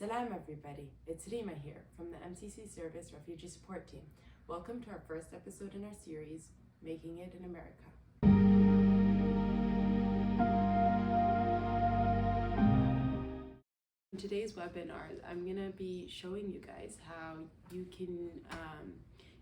Salam everybody, it's Rima here from the MCC Service Refugee Support Team. Welcome to our first episode in our series, Making It in America. In today's webinar, I'm going to be showing you guys how you can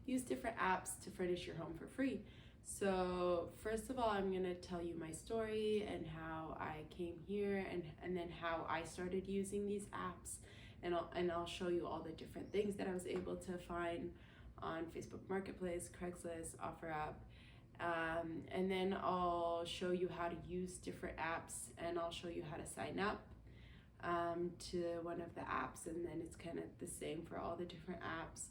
use different apps to furnish your home for free. So first of all, I'm going to tell you my story and how I came here and then how I started using these apps, and I'll show you all the different things that I was able to find on Facebook Marketplace, Craigslist, OfferUp, and then I'll show you how to use different apps, and I'll show you how to sign up to one of the apps, and then it's kind of the same for all the different apps,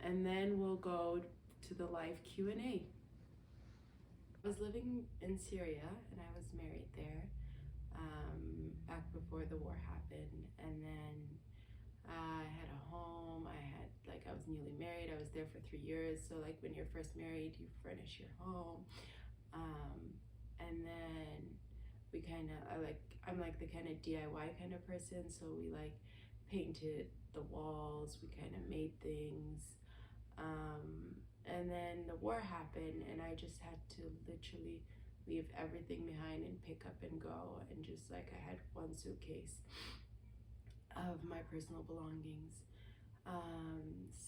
and then we'll go to the live Q&A. I was living in Syria and I was married there back before the war happened, and then I had a home. I was newly married. I was there for 3 years. So like when you're first married, you furnish your home, and then we I'm like the kind of DIY kind of person, so we like painted the walls, we kind of made things, and then the war happened and I just had to literally leave everything behind and pick up and go, and just like I had one suitcase of my personal belongings.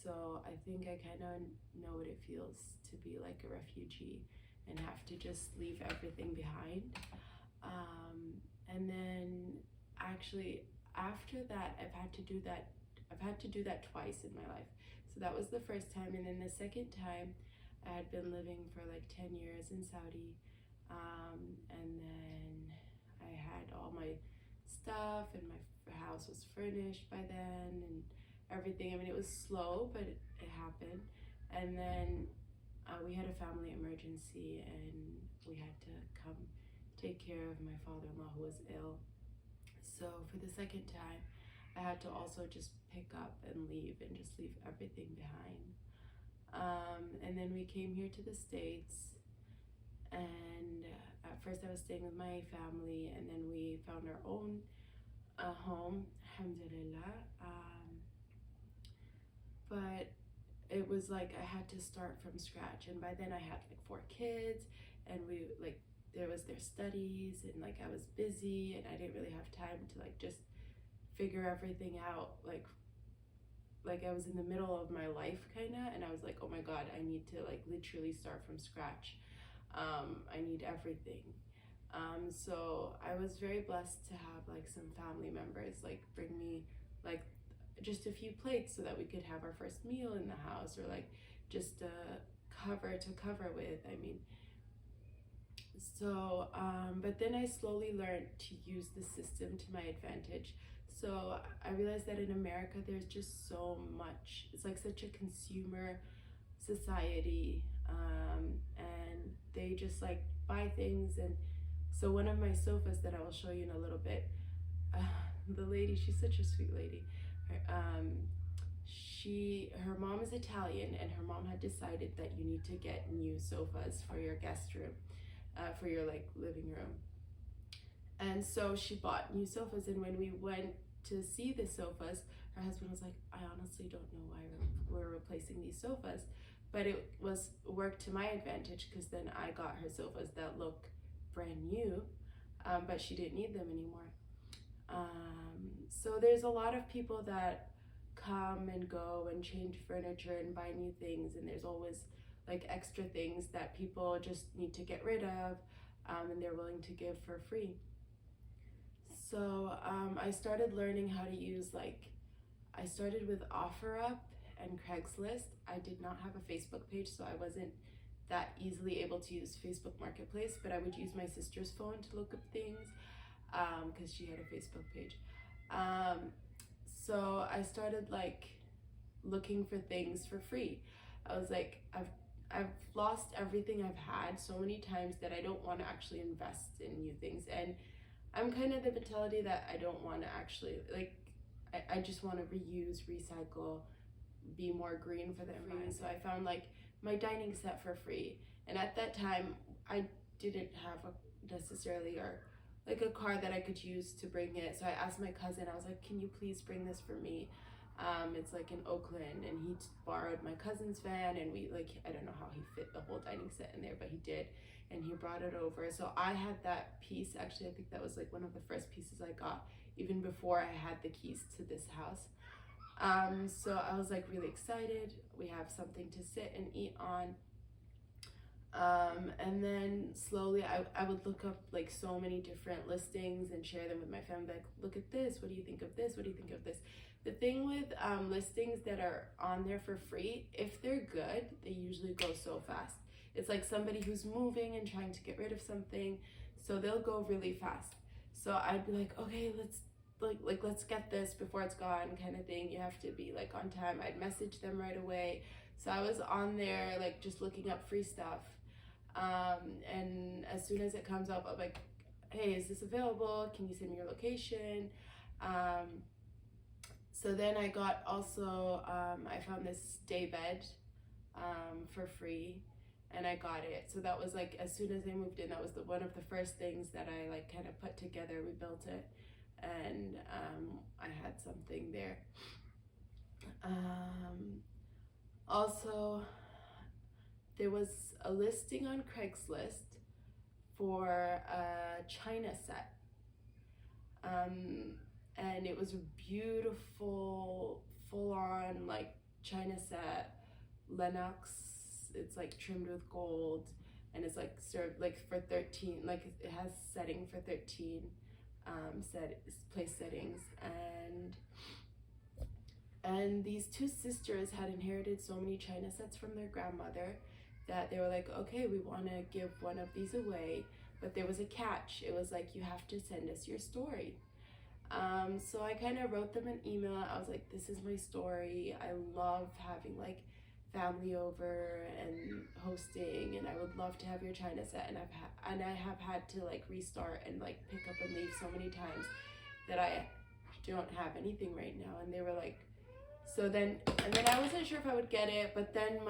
So I think I kind of know what it feels to be like a refugee and have to just leave everything behind. And then actually after that, I've had to do that twice in my life. So that was the first time, and then the second time I had been living for like 10 years in Saudi, and then I had all my stuff and my house was furnished by then and everything. I mean, it was slow, but it happened. And then we had a family emergency and we had to come take care of my father-in-law who was ill. So for the second time, I had to also just pick up and leave and just leave everything behind. And then we came here to the States, and at first I was staying with my family, and then we found our own home, alhamdulillah. But it was like I had to start from scratch, and by then I had like 4 kids, and there was their studies, and like I was busy and I didn't really have time to like just figure everything out. Like I was in the middle of my life kind of, and I was like, oh my god, I need to like literally start from scratch. I need everything. So I was very blessed to have like some family members like bring me like just a few plates so that we could have our first meal in the house, or like just a cover to cover with. I mean, so but then I slowly learned to use the system to my advantage. So I realized that in America there's just so much, it's like such a consumer society, and they just like buy things. And so one of my sofas that I will show you in a little bit, the lady, she's such a sweet lady. Her mom is Italian, and her mom had decided that you need to get new sofas for your guest room, for your like living room. And so she bought new sofas, and when we went to see the sofas, her husband was like, I honestly don't know why we're replacing these sofas, but it worked to my advantage, because then I got her sofas that look brand new, but she didn't need them anymore. So there's a lot of people that come and go and change furniture and buy new things, and there's always like extra things that people just need to get rid of, and they're willing to give for free. So I started learning how to use, I started with OfferUp and Craigslist. I did not have a Facebook page, so I wasn't that easily able to use Facebook Marketplace, but I would use my sister's phone to look up things, because she had a Facebook page. So I started like looking for things for free. I was like, I've lost everything I've had so many times that I don't want to actually invest in new things. And I'm kind of the mentality that I don't want to actually, like, I just want to reuse, recycle, be more green for the environment. So I found like my dining set for free. And at that time, I didn't have necessarily, or like a car that I could use to bring it. So I asked my cousin, I was like, can you please bring this for me? It's like in Oakland, and he borrowed my cousin's van, and we like, I don't know how he fit the whole dining set in there, but he did, and he brought it over. So I had that piece. Actually, I think that was like one of the first pieces I got, even before I had the keys to this house. So I was like really excited. We have something to sit and eat on. And then slowly I would look up like so many different listings and share them with my family, like, look at this, what do you think of this, what do you think of this? The thing with listings that are on there for free, if they're good, they usually go so fast. It's like somebody who's moving and trying to get rid of something, so they'll go really fast. So I'd be like, okay, let's get this before it's gone, kind of thing. You have to be like on time. I'd message them right away. So I was on there like just looking up free stuff. And as soon as it comes up, I'm like, hey, is this available? Can you send me your location? So then I got also, I found this day bed for free, and I got it. So that was like, as soon as I moved in, that was one of the first things that I like kind of put together. We built it, and I had something there. Also, there was a listing on Craigslist for a China set. And it was a beautiful, full-on like China set, Lennox. It's like trimmed with gold, and it's like served like for 13, like it has setting for 13 place settings. And these two sisters had inherited so many China sets from their grandmother that they were like, okay, we want to give one of these away, but there was a catch. It was like, you have to send us your story. So I kind of wrote them an email. I was like, this is my story. I love having like family over and hosting, and I would love to have your China set. And I have had to like restart and like pick up and leave so many times that I don't have anything right now. And they were like, and then I wasn't sure if I would get it, but then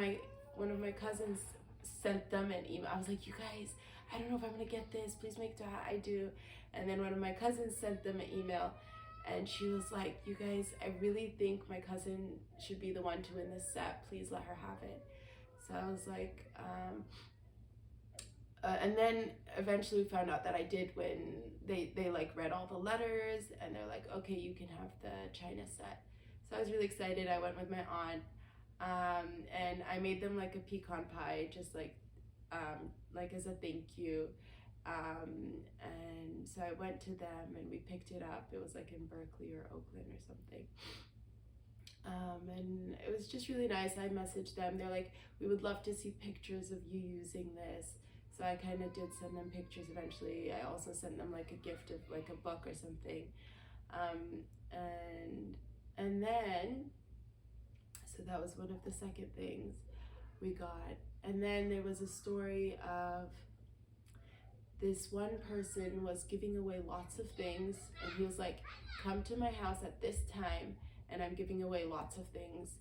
one of my cousins sent them an email. I was like, you guys, I don't know if I'm gonna get this, please make sure I do. And then one of my cousins sent them an email, and she was like, you guys, I really think my cousin should be the one to win this set, please let her have it. So I was like, and then eventually we found out that I did win. They like read all the letters, and they're like, okay, you can have the China set. So I was really excited. I went with my aunt, and I made them like a pecan pie, just like as a thank you. And so I went to them and we picked it up. It was like in Berkeley or Oakland or something. And it was just really nice. I messaged them. They're like, we would love to see pictures of you using this. So I kind of did send them pictures eventually. I also sent them like a gift of like a book or something. And then, so that was one of the second things we got. And then there was a story of this one person was giving away lots of things, and he was like, come to my house at this time and I'm giving away lots of things.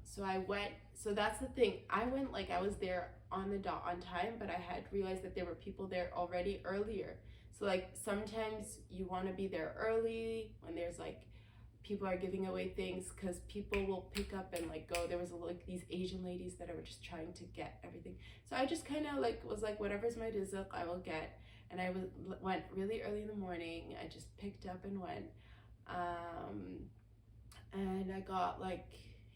So I went, so that's the thing, I went like I was there on the dot on time, but I had realized that there were people there already earlier. So like sometimes you want to be there early when there's like people are giving away things, because people will pick up and like go. There was like these Asian ladies that were just trying to get everything. So I just kind of like was like, whatever's my rizq, I will get. And I went really early in the morning. I just picked up and went. And I got like,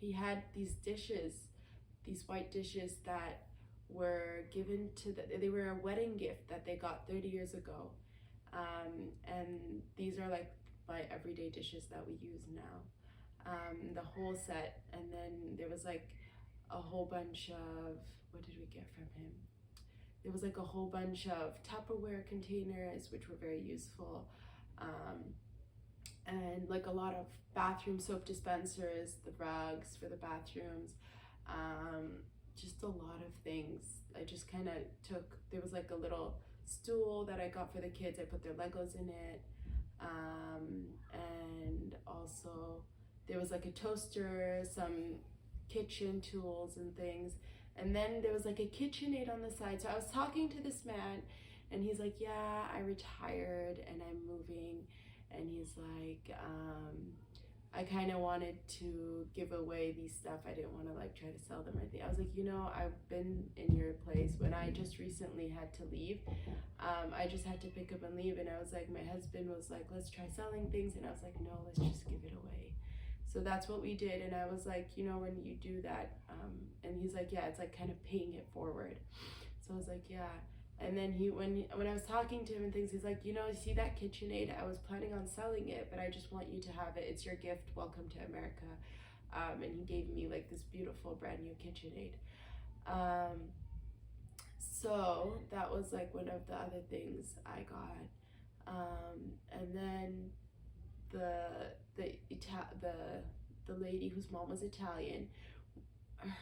he had these dishes, these white dishes that were given to they were a wedding gift that they got 30 years ago. And these are like my everyday dishes that we use now. The whole set. And then there was like a whole bunch of, what did we get from him? There was like a whole bunch of Tupperware containers, which were very useful. And like a lot of bathroom soap dispensers, the rugs for the bathrooms, just a lot of things. I just kind of took, there was like a little stool that I got for the kids. I put their Legos in it. And also there was like a toaster, some kitchen tools and things. And then there was like a KitchenAid on the side. So I was talking to this man, And he's like, yeah, I retired and I'm moving. And he's like, I kind of wanted to give away these stuff. I didn't want to like try to sell them or anything. I was like, you know, I've been in your place when I just recently had to leave. I just had to pick up and leave. And I was like, my husband was like, let's try selling things. And I was like, no, let's just give it away. So that's what we did. And I was like, you know, when you do that, and he's like, yeah, it's like kind of paying it forward. So I was like, yeah. And then when I was talking to him and things, he's like, you know, see that KitchenAid? I was planning on selling it, but I just want you to have it. It's your gift. Welcome to America. And he gave me like this beautiful brand new KitchenAid. So that was like one of the other things I got. And then the lady whose mom was Italian,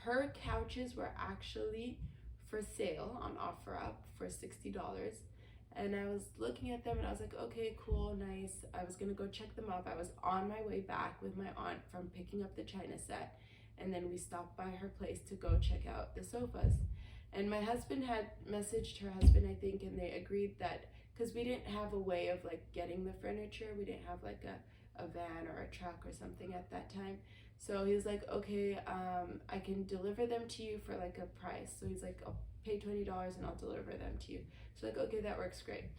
her couches were actually for sale on OfferUp for $60. And I was looking at them and I was like, okay, cool, nice. I was gonna go check them out. I was on my way back with my aunt from picking up the china set, and then we stopped by her place to go check out the sofas. And my husband had messaged her husband, I think, and they agreed that, because we didn't have a way of like getting the furniture, we didn't have like a van or a truck or something at that time. So he was like, okay, I can deliver them to you for like a price. So he's like, I'll pay $20 and I'll deliver them to you. So like, okay, that works great.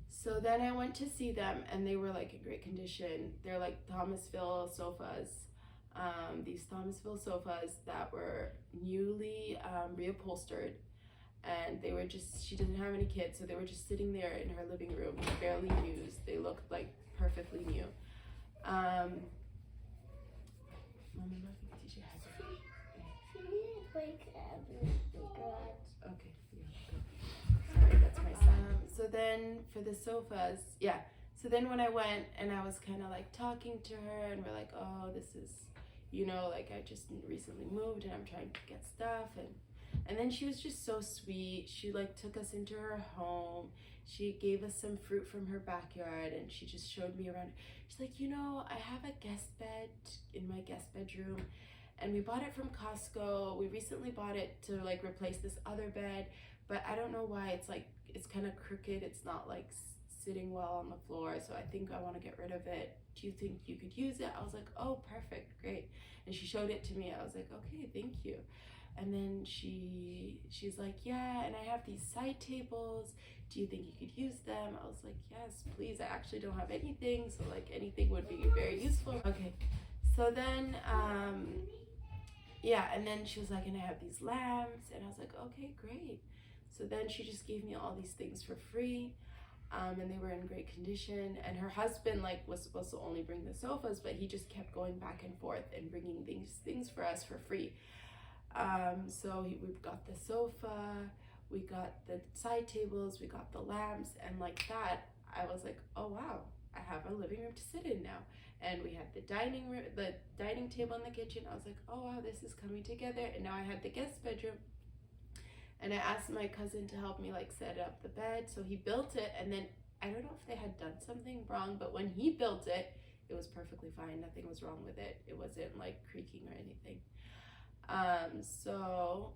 So then I went to see them and they were like in great condition. They're like Thomasville sofas. These Thomasville sofas that were newly reupholstered. And they were just, she didn't have any kids, so they were just sitting there in her living room, barely used. They looked like perfectly new. Okay, yeah, sorry, that's my son. So then for the sofas, yeah. So then when I went and I was kind of like talking to her and we're like, oh, this is, you know, like I just recently moved and I'm trying to get stuff, and then she was just so sweet. She like took us into her home. She gave us some fruit from her backyard and she just showed me around. She's like, you know, I have a guest bed in my guest bedroom and we bought it from Costco. We recently bought it to like replace this other bed, but I don't know why it's like, it's kind of crooked. It's not like sitting well on the floor. So I think I want to get rid of it. Do you think you could use it? I was like, oh, perfect, great. And she showed it to me. I was like, okay, thank you. And then she's like, yeah, and I have these side tables. Do you think you could use them? I was like, yes, please. I actually don't have anything, so like anything would be very useful. Okay, so then, yeah, and then she was like, and I have these lamps, and I was like, okay, great. So then she just gave me all these things for free, and they were in great condition. And her husband like was supposed to only bring the sofas, but he just kept going back and forth and bringing these things for us for free. So we got the sofa, we got the side tables, we got the lamps, and like that, I was like, oh wow, I have a living room to sit in now. And we had the dining room, the dining table in the kitchen. I was like, oh wow, this is coming together. And now I had the guest bedroom. And I asked my cousin to help me like set up the bed. So he built it, and then I don't know if they had done something wrong, but when he built it, it was perfectly fine. Nothing was wrong with it. It wasn't like creaking or anything. So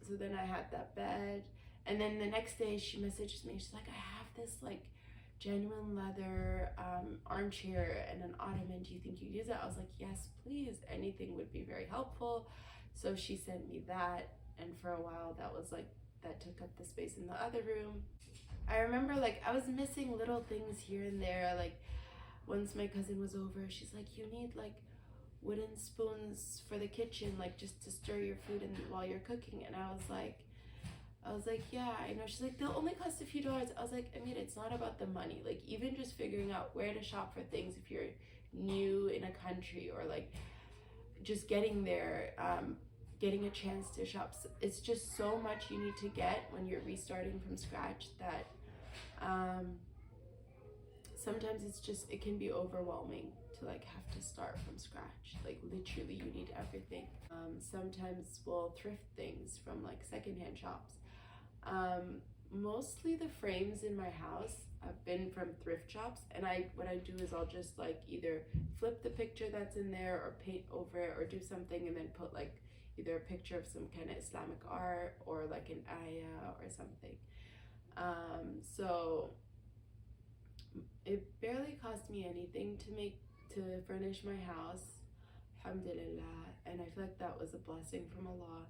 then I had that bed, and then the next day she messages me. She's like, I have this like genuine leather armchair and an ottoman. Do you think you use it? I was like, yes, please. Anything would be very helpful. So she sent me that, and for a while that took up the space in the other room. I remember like I was missing little things here and there. Like once my cousin was over, she's like, you need like wooden spoons for the kitchen, like just to stir your food in while you're cooking. And I was like, yeah, I know. She's like, they'll only cost a few dollars. I was like, I mean, it's not about the money. Like even just figuring out where to shop for things if you're new in a country, or like just getting there, getting a chance to shop. It's just so much you need to get when you're restarting from scratch that sometimes it can be overwhelming to like have to start from scratch. Like literally you need everything. Sometimes we'll thrift things from like secondhand shops. Mostly the frames in my house have been from thrift shops, and what I do is I'll just like either flip the picture that's in there or paint over it or do something, and then put like either a picture of some kind of Islamic art or like an ayah or something. So it barely cost me anything to furnish my house, alhamdulillah, and I feel like that was a blessing from Allah.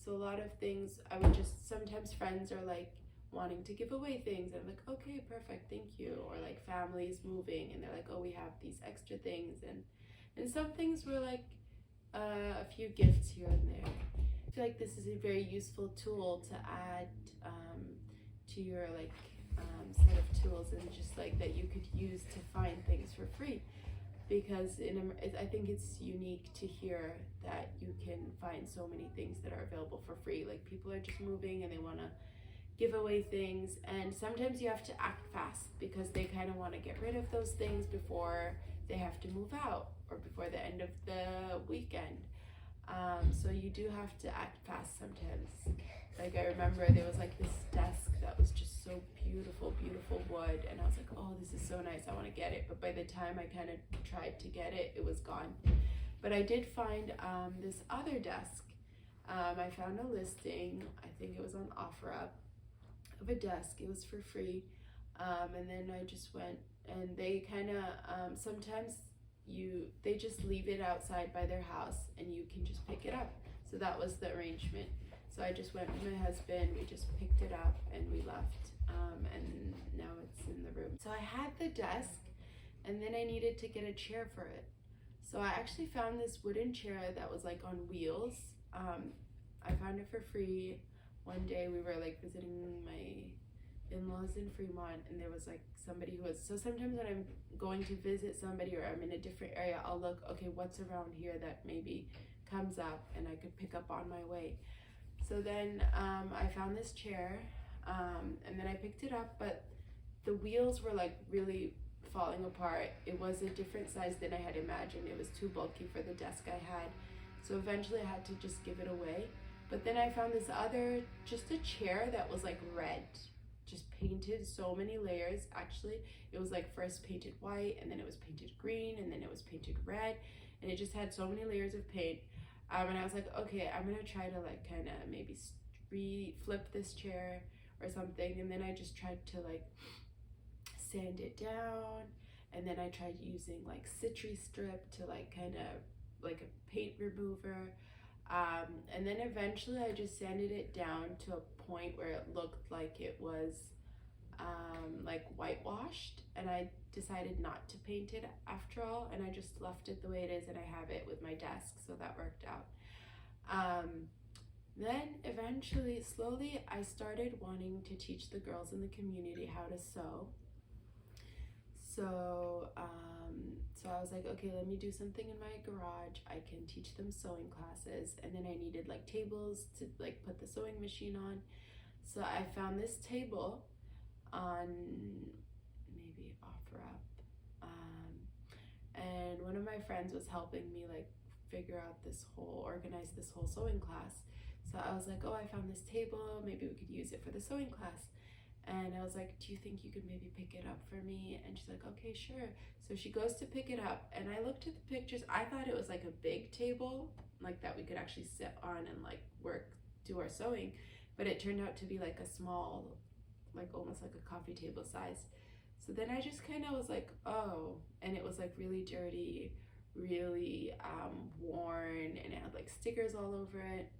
So a lot of things I would just, sometimes friends are like wanting to give away things, and I'm like, okay, perfect, thank you. Or like families moving and they're like, oh, we have these extra things, and some things were like a few gifts here and there. I feel like this is a very useful tool to add to your like set of tools, and just like that you could use to find things for free, because I think it's unique to hear that you can find so many things that are available for free. Like people are just moving and they want to give away things, and sometimes you have to act fast because they kind of want to get rid of those things before they have to move out or before the end of the weekend. So you do have to act fast sometimes. Like I remember there was like this desk that was just so beautiful wood, and I was like, oh, this is so nice, I want to get it. But by the time I kind of tried to get it, it was gone. But I did find this other desk. I found a listing, I think it was on OfferUp, of a desk. It was for free. And then I just went, and they kind of sometimes they just leave it outside by their house and you can just pick it up. So that was the arrangement. So I just went with my husband, we just picked it up and we left, and now it's in the room. So I had the desk, and then I needed to get a chair for it. So I actually found this wooden chair that was like on wheels. I found it for free. One day we were like visiting my in-laws in Fremont, and there was like somebody who was, so sometimes when I'm going to visit somebody or I'm in a different area, I'll look, okay, what's around here that maybe comes up and I could pick up on my way. So then I found this chair, and then I picked it up, but the wheels were like really falling apart. It was a different size than I had imagined. It was too bulky for the desk I had. So eventually I had to just give it away. But then I found this other, just a chair that was like red, just painted, so many layers. Actually, it was like first painted white, and then it was painted green, and then it was painted red, and it just had so many layers of paint. And I was like, okay, I'm gonna try to like kind of maybe flip this chair or something. And then I just tried to like sand it down, and then I tried using like citri strip to like kind of like a paint remover. And then eventually I just sanded it down to a point where it looked like it was like whitewashed, and I decided not to paint it after all, and I just left it the way it is, and I have it with my desk, so that worked out. Then eventually, slowly, I started wanting to teach the girls in the community how to sew. So I was like, okay, let me do something in my garage. I can teach them sewing classes. And then I needed like tables to like put the sewing machine on. So I found this table on maybe OfferUp. And one of my friends was helping me like organize this whole sewing class. So I was like, oh, I found this table, maybe we could use it for the sewing class. And I was like, do you think you could maybe pick it up for me? And she's like, okay, sure. So she goes to pick it up, and I looked at the pictures. I thought it was like a big table, like that we could actually sit on and like do our sewing. But it turned out to be like a small, like almost like a coffee table size. So then I just kind of was like, oh, and it was like really dirty, really worn, and it had like stickers all over it.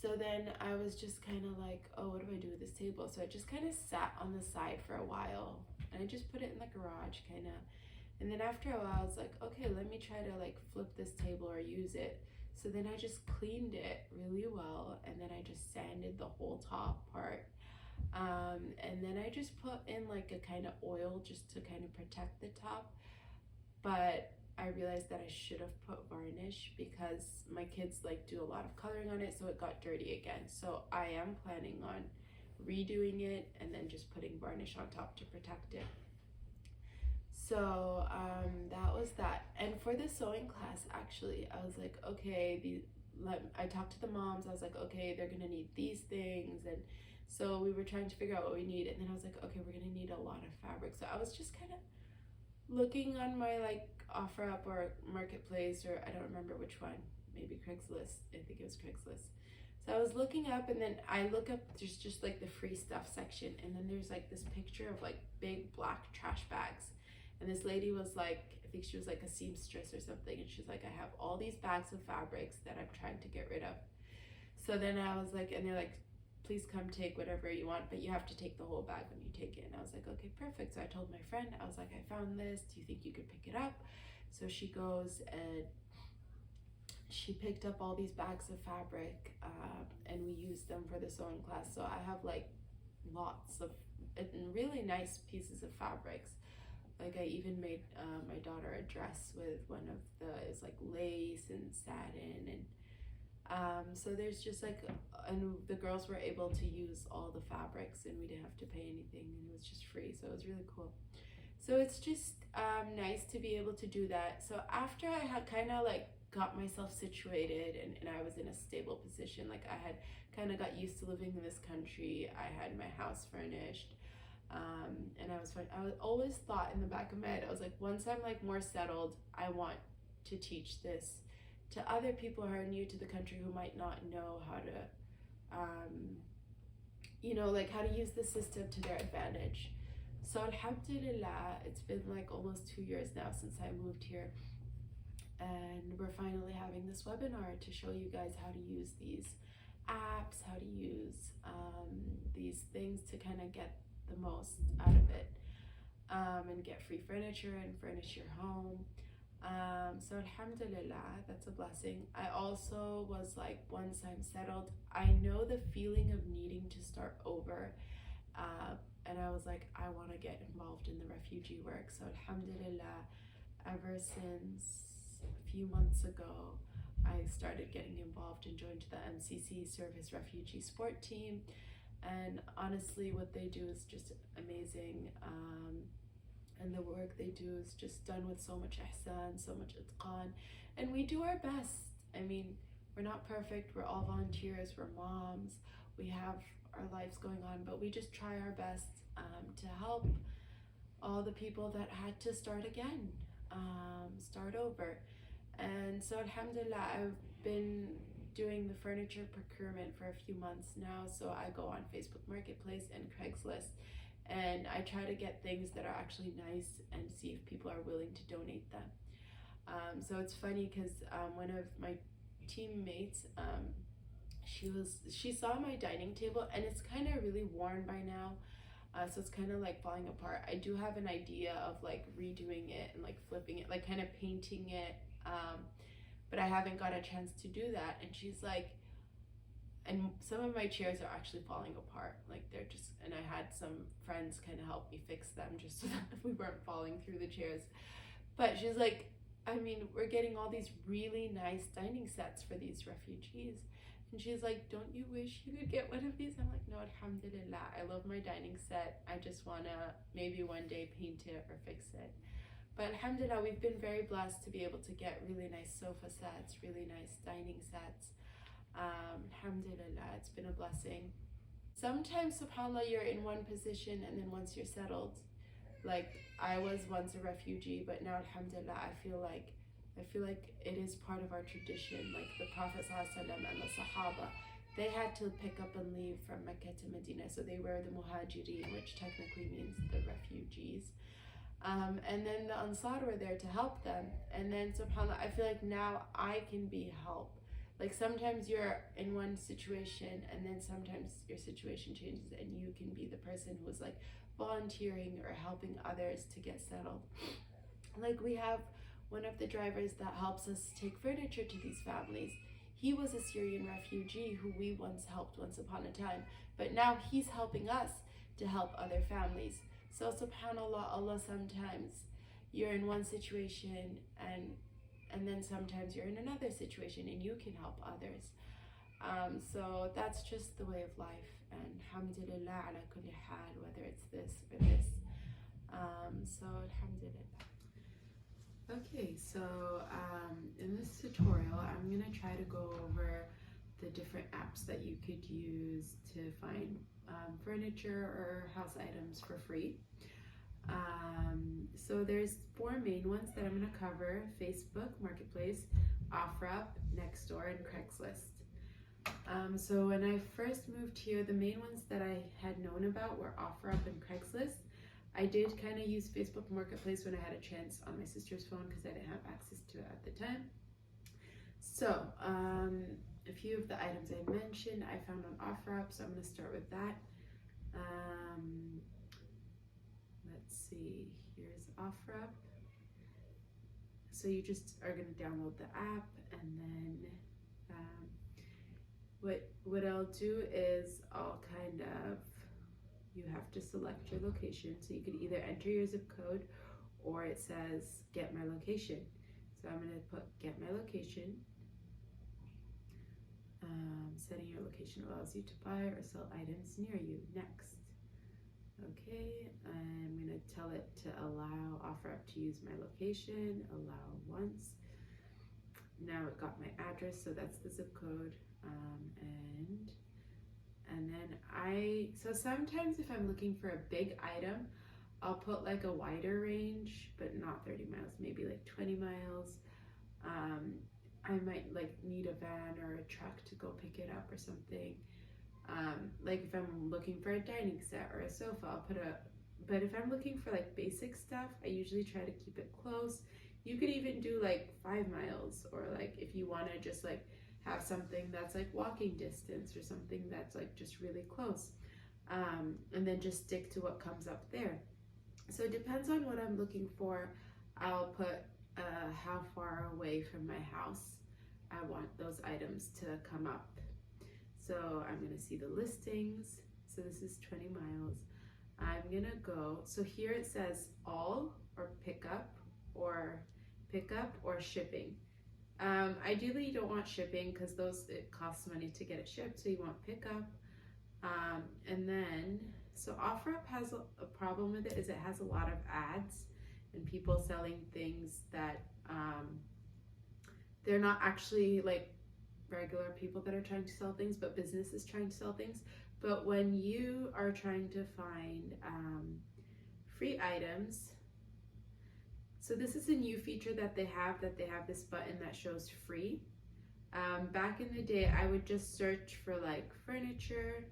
So then I was just kind of like, oh, what do I do with this table? So I just kind of sat on the side for a while, and I just put it in the garage kind of. And then after a while, I was like, okay, let me try to like flip this table or use it. So then I just cleaned it really well, and then I just sanded the whole top part. And then I just put in like a kind of oil just to kind of protect the top. But I realized that I should have put varnish because my kids like do a lot of coloring on it, so it got dirty again. So I am planning on redoing it and then just putting varnish on top to protect it. So that was that. And for the sewing class, actually, I was like, okay, I talked to the moms. I was like, okay, they're gonna need these things, and so we were trying to figure out what we need. And then I was like, okay, we're gonna need a lot of fabric. So I was just kind of looking on my like OfferUp or Marketplace, or I don't remember which one, maybe Craigslist. I think it was Craigslist. So I was looking up, and then I look up, there's just like the free stuff section, and then there's like this picture of like big black trash bags. And this lady was like, I think she was like a seamstress or something, and she's like, I have all these bags of fabrics that I'm trying to get rid of. So then I was like, and they're like, please come take whatever you want, but you have to take the whole bag when you take it. And I was like, okay, perfect. So I told my friend, I was like, I found this, do you think you could pick it up? So she goes and she picked up all these bags of fabric, and we used them for the sewing class. So I have like lots of really nice pieces of fabrics. Like I even made my daughter a dress with one of it's like lace and satin, and so there's just like, and the girls were able to use all the fabrics, and we didn't have to pay anything, and it was just free. So it was really cool. So it's just nice to be able to do that. So after I had kind of like got myself situated, and I was in a stable position, like I had kind of got used to living in this country, I had my house furnished, and I was fine. I always thought in the back of my head, I was like, once I'm like more settled, I want to teach this to other people who are new to the country, who might not know how to you know, like how to use the system to their advantage. So alhamdulillah, it's been like almost 2 years now since I moved here, and we're finally having this webinar to show you guys how to use these apps, how to use these things to kind of get the most out of it, and get free furniture and furnish your home. So alhamdulillah, that's a blessing. I also was like, once I'm settled, I know the feeling of needing to start over, and I was like, I want to get involved in the refugee work. So alhamdulillah, ever since a few months ago, I started getting involved and joined the MCC Service Refugee Sport Team, and honestly what they do is just amazing, and the work they do is just done with so much ihsan, so much itqan, and we do our best. I mean, we're not perfect, we're all volunteers, we're moms, we have our lives going on, but we just try our best to help all the people that had to start again, start over. And so alhamdulillah, I've been doing the furniture procurement for a few months now. So I go on Facebook Marketplace and Craigslist, and I try to get things that are actually nice and see if people are willing to donate them. So it's funny because one of my teammates, she saw my dining table, and it's kind of really worn by now. So it's kind of like falling apart. I do have an idea of like redoing it and like flipping it, like kind of painting it, but I haven't got a chance to do that. And she's like, and some of my chairs are actually falling apart, like they're just, and I had some friends kind of help me fix them just so that we weren't falling through the chairs. But she's like, I mean, we're getting all these really nice dining sets for these refugees. And she's like, don't you wish you could get one of these? I'm like, no, alhamdulillah, I love my dining set. I just want to maybe one day paint it or fix it. But alhamdulillah, we've been very blessed to be able to get really nice sofa sets, really nice dining sets. Alhamdulillah, it's been a blessing. Sometimes, subhanAllah, you're in one position, and then once you're settled, like I was once a refugee, but now alhamdulillah, I feel like it is part of our tradition. Like the Prophet ﷺ and the Sahaba, they had to pick up and leave from Mecca to Medina, so they were the Muhajirin, which technically means the refugees. And then the Ansar were there to help them. And then subhanAllah, I feel like now I can be help. Like sometimes you're in one situation, and then sometimes your situation changes, and you can be the person who is like volunteering or helping others to get settled. Like we have one of the drivers that helps us take furniture to these families. He was a Syrian refugee who we once helped once upon a time, but now he's helping us to help other families. So subhanAllah, Allah, sometimes you're in one situation, and then sometimes you're in another situation and you can help others. So that's just the way of life, and alhamdulillah ala kulli hal, whether it's this or this. So alhamdulillah. Okay, so in this tutorial, I'm gonna try to go over the different apps that you could use to find furniture or house items for free. So there's 4 main ones that I'm gonna cover: Facebook Marketplace, OfferUp, Nextdoor, and Craigslist. So when I first moved here, the main ones that I had known about were OfferUp and Craigslist. I did kind of use Facebook Marketplace when I had a chance on my sister's phone because I didn't have access to it at the time. So a few of the items I mentioned I found on OfferUp, so I'm going to start with that. Let's see, here's OfferUp. So you just are going to download the app, and then what I'll do is you have to select your location. So you can either enter your zip code or it says get my location. So I'm going to put get my location. Setting your location allows you to buy or sell items near you. Next. Okay, I'm going to tell it to allow OfferUp to use my location. Allow once. Now it got my address, so that's the zip code. And then so sometimes if I'm looking for a big item, I'll put like a wider range, but not 30 miles, maybe like 20 miles. I might like need a van or a truck to go pick it up or something. Like if I'm looking for a dining set or a sofa, but if I'm looking for like basic stuff, I usually try to keep it close. You could even do like 5 miles, or like if you want to just like have something that's like walking distance or something that's like just really close. And then just stick to what comes up there. So it depends on what I'm looking for. I'll put how far away from my house I want those items to come up. So I'm going to see the listings. So this is 20 miles. I'm going to go, so here it says all or pickup or shipping. Ideally you don't want shipping because it costs money to get it shipped, so you want pickup. And then, so OfferUp has a problem with it, is it has a lot of ads and people selling things that they're not actually like regular people that are trying to sell things, but businesses trying to sell things. But when you are trying to find free items, so this is a new feature that they have this button that shows free. Back in the day, I would just search for like furniture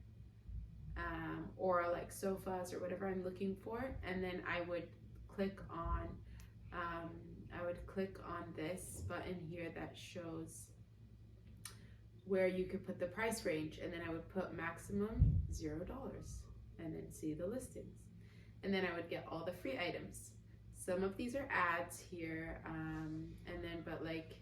or like sofas or whatever I'm looking for, and then I would click on this button here that shows where you could put the price range, and then I would put maximum $0 and then see the listings, and then I would get all the free items. Some of these are ads here, and then but like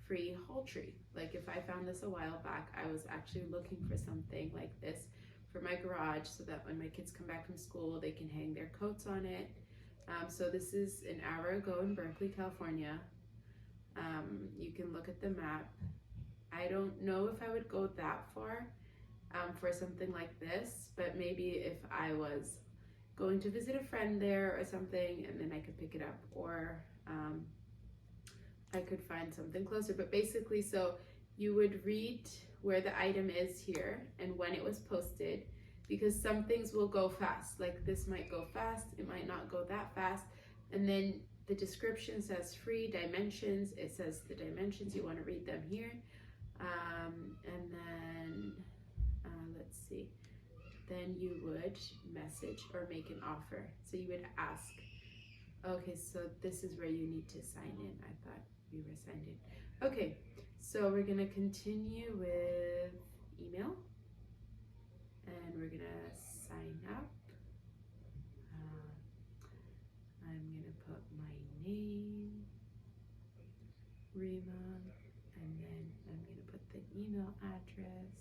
free poultry. Like if I found this a while back, I was actually looking for something like this for my garage so that when my kids come back from school, they can hang their coats on it. So this is an hour ago in Berkeley, California. You can look at the map. I don't know if I would go that far for something like this, but maybe if I was going to visit a friend there or something, and then I could pick it up, or I could find something closer. But basically, so you would read where the item is here and when it was posted, because some things will go fast. Like this might go fast, it might not go that fast. And then the description says free dimensions. It says the dimensions, you want to read them here. And then let's see, then you would message or make an offer. So you would ask, okay, so this is where you need to sign in. I thought we were signed in. Okay, so we're gonna continue with email, and we're gonna sign up. I'm gonna put my name, Rima, and then I'm gonna put the email address,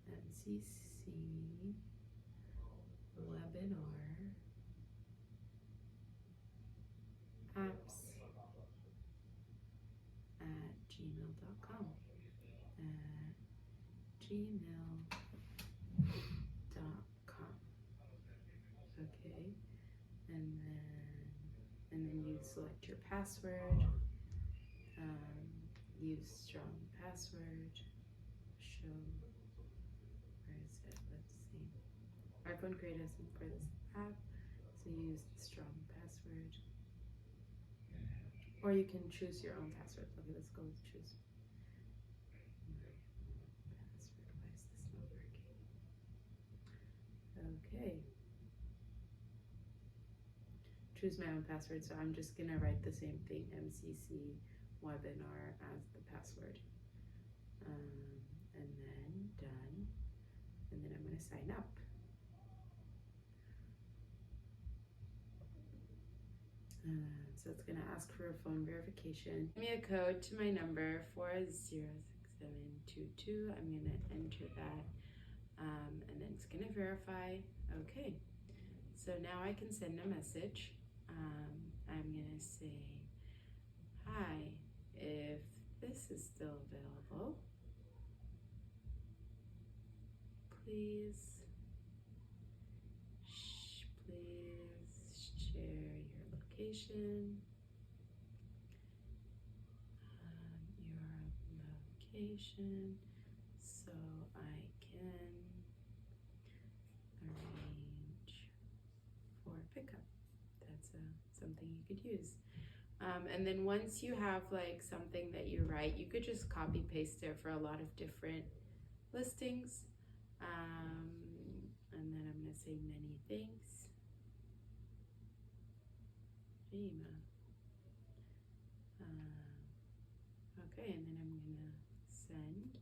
MCC webinar apps at gmail.com Okay, and then you select your password. Use strong password. Show. Where is it? Let's see. iPhone created for this app, so use the strong password. Or you can choose your own password. Okay, let's go with choose. Okay. Choose my own password, so I'm just gonna write the same thing, MCC webinar, as the password. And then done. And then I'm gonna sign up. So it's gonna ask for a phone verification. Give me a code to my number 406722. I'm gonna enter that, and then it's gonna verify. Okay, so now I can send a message. I'm gonna say, hi, if this is still available, please share your location. So I can arrange for pickup. That's something you could use. And then once you have like something that you write, you could just copy paste it for a lot of different listings. And then I'm gonna say many thanks, Rima. Okay, and then I'm gonna send.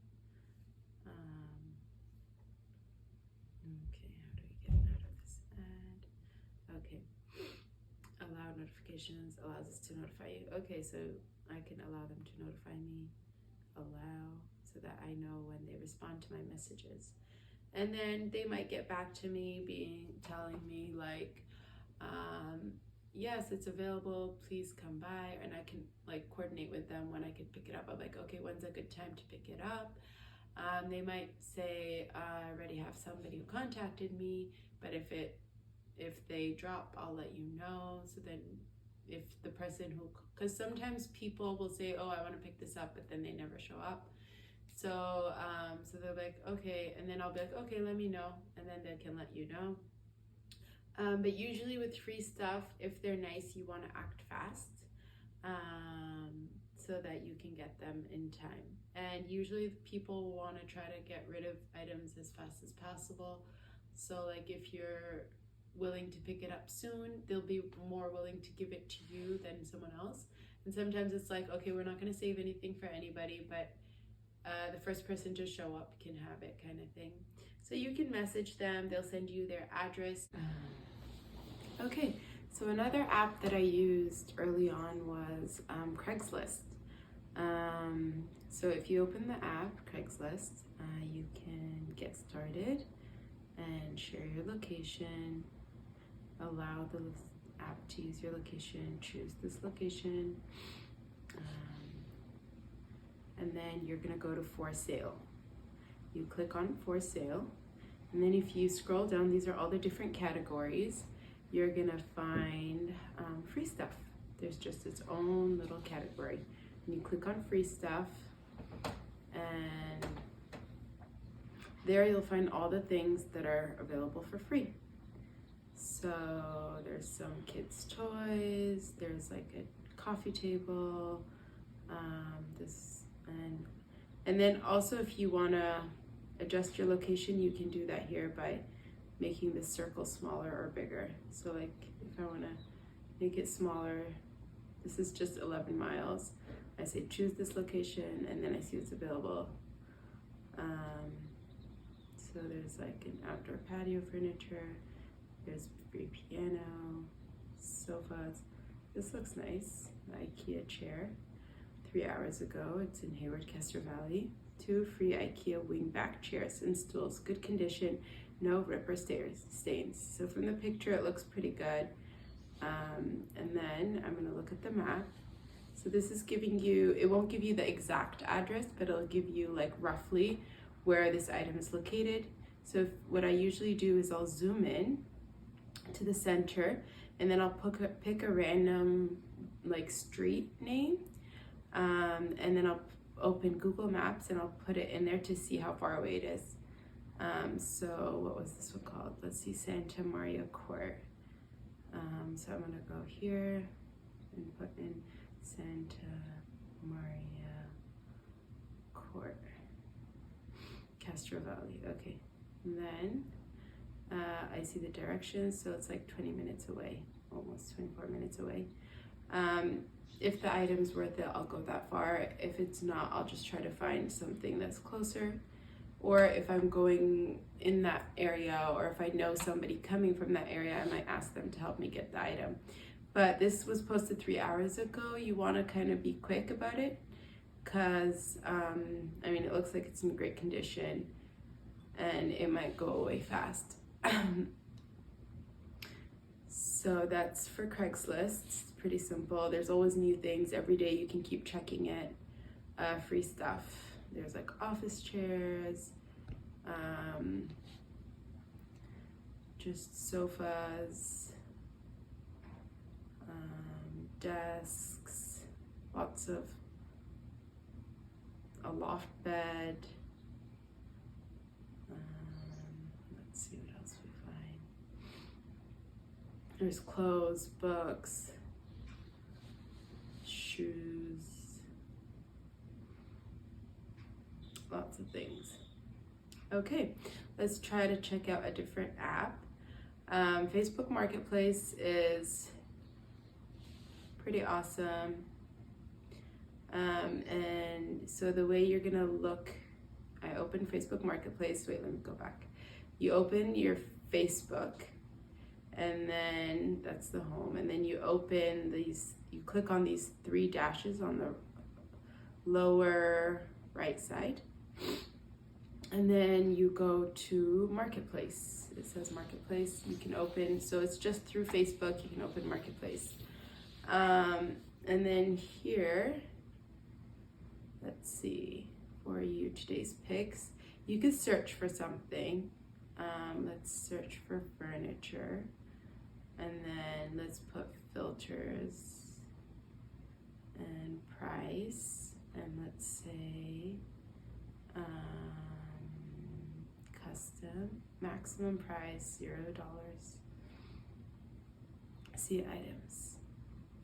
Okay, how do we get out of this ad? Okay, allow notifications, allows us to notify you. Okay, so I can allow them to notify me, allow, so that I know when they respond to my messages. And then they might get back to me telling me like, yes, it's available, please come by, and I can like coordinate with them when I could pick it up. I'm like, okay, when's a good time to pick it up? They might say, I already have somebody who contacted me, but if they drop, I'll let you know. So then if the person because sometimes people will say, oh, I want to pick this up, but then they never show up. So they're like, okay, and then I'll be like, okay, let me know, and then they can let you know. But usually with free stuff, if they're nice, you want to act fast, so that you can get them in time. And usually people want to try to get rid of items as fast as possible. So like if you're willing to pick it up soon, they'll be more willing to give it to you than someone else. And sometimes it's like, okay, we're not going to save anything for anybody, but the first person to show up can have it, kind of thing. So you can message them, they'll send you their address. Okay, so another app that I used early on was Craigslist. So if you open the app, Craigslist, you can get started and share your location, allow the app to use your location, choose this location, and then you're gonna go to for sale. You click on for sale, and then if you scroll down, these are all the different categories. You're gonna find free stuff. There's just its own little category. And you click on free stuff, and there you'll find all the things that are available for free. So there's some kids' toys, there's like a coffee table, and then also if you wanna adjust your location, you can do that here by making the circle smaller or bigger. So like if I wanna make it smaller, this is just 11 miles. I say choose this location, and then I see what's available. So there's like an outdoor patio furniture, there's free piano, sofas. This looks nice, the IKEA chair. 3 hours ago, it's in Hayward, Castro Valley. 2 free IKEA wingback chairs and stools, good condition, no ripper stains. So from the picture, it looks pretty good. And then I'm gonna look at the map. So this is giving you, it won't give you the exact address, but it'll give you like roughly where this item is located. So what I usually do is I'll zoom in to the center, and then I'll pick a random like street name, and then I'll open Google Maps and I'll put it in there to see how far away it is. So what was this one called? Let's see, Santa Maria Court. So I'm gonna go here and put in Santa Maria Court, Castro Valley. Okay, and then I see the directions, so it's like 20 minutes away, almost 24 minutes away. If the item's worth it, I'll go that far. If it's not, I'll just try to find something that's closer. Or if I'm going in that area, or if I know somebody coming from that area, I might ask them to help me get the item. But this was posted 3 hours ago. You want to kind of be quick about it, because I mean, it looks like it's in great condition and it might go away fast. So that's for Craigslist. It's pretty simple. There's always new things every day. You can keep checking it. Free stuff. There's like office chairs, just sofas, desks, lots of a loft bed. Let's see what else we find. There's clothes, books, shoes, lots of things. Okay, let's try to check out a different app. Facebook Marketplace is pretty awesome. And so the way you're gonna look, I open Facebook Marketplace. Wait, let me go back. You open your Facebook, and then that's the home, and then you open these, you click on these 3 dashes on the lower right side, and then you go to Marketplace. It says Marketplace. You can open, so it's just through Facebook, you can open Marketplace. And then here, let's see, for you, today's picks, you could search for something. Let's search for furniture, and then let's put filters and price, and let's say custom, maximum price $0. See items,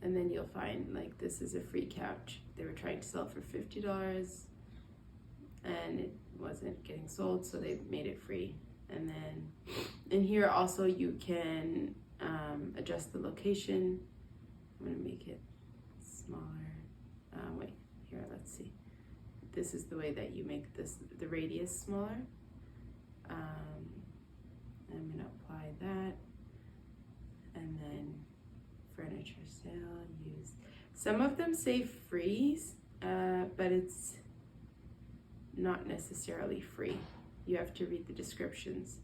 and then you'll find like this is a free couch. They were trying to sell it for $50 and it wasn't getting sold, so they made it free. And then in here also you can adjust the location. I'm gonna make it smaller. Wait, here, let's see. This is the way that you make this, the radius smaller. I'm gonna apply that, and then furniture sale, use. Some of them say free, but it's not necessarily free. You have to read the descriptions.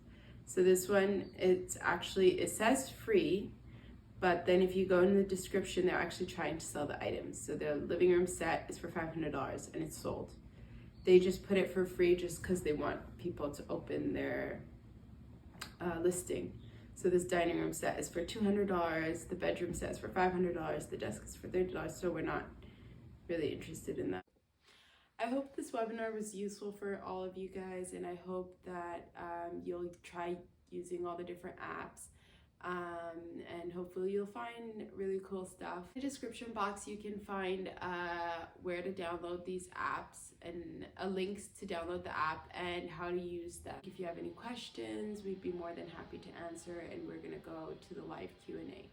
So this one, it's actually, it says free, but then if you go in the description, they're actually trying to sell the items. So the living room set is for $500 and it's sold. They just put it for free just because they want people to open their listing. So this dining room set is for $200, the bedroom set is for $500, the desk is for $30, so we're not really interested in that. I hope this webinar was useful for all of you guys, and I hope that you'll try using all the different apps, and hopefully you'll find really cool stuff. In the description box you can find where to download these apps and links to download the app and how to use them. If you have any questions, we'd be more than happy to answer, and we're gonna go to the live Q&A.